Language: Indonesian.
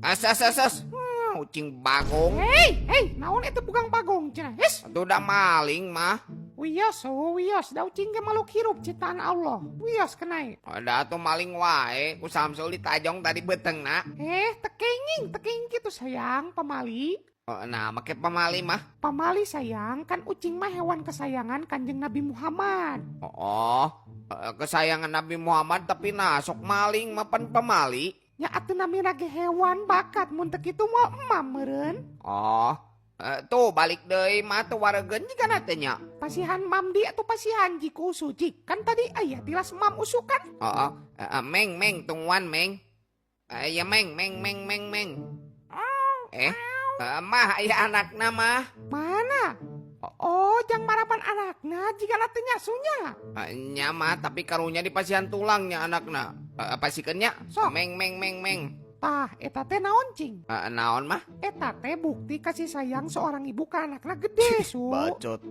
As. Ucing bagong. Hei, naon itu bukan bagong cenah. Yes. Itu udah maling mah. Wios, da ucing ge makhluk hirup ciptaan Allah. Wios kenai. Ada tuh maling wae. Ku Samsul ditajong tadi betengna. Tekenging gitu sayang, pamali. Nah, make pamali mah. Pamali sayang, kan ucing mah hewan kesayangan Kanjeng Nabi Muhammad. Kesayangan Nabi Muhammad tapi nasok maling mapan pamali. Ya atuh nami lagi hewan bakat mun teu kitu mah emam meureun. Tuh balik deui mah tuh waregen jika natenya. Pasihan mamdi atau pasihan jiku suci. Kan tadi aya tilas mam usukan. Meng tungguan meng. Ya meng. Mah aya anakna mah. Mana? Jang marapan anakna jika natenya sunya. Nya mah tapi karunya di pasihan tulangnya anakna. Pasikeunnya Sok. meng. Tah, eta teh naon cing? Naon mah? Eta teh bukti kasih sayang seorang ibu ke anakna gede su. Bacot.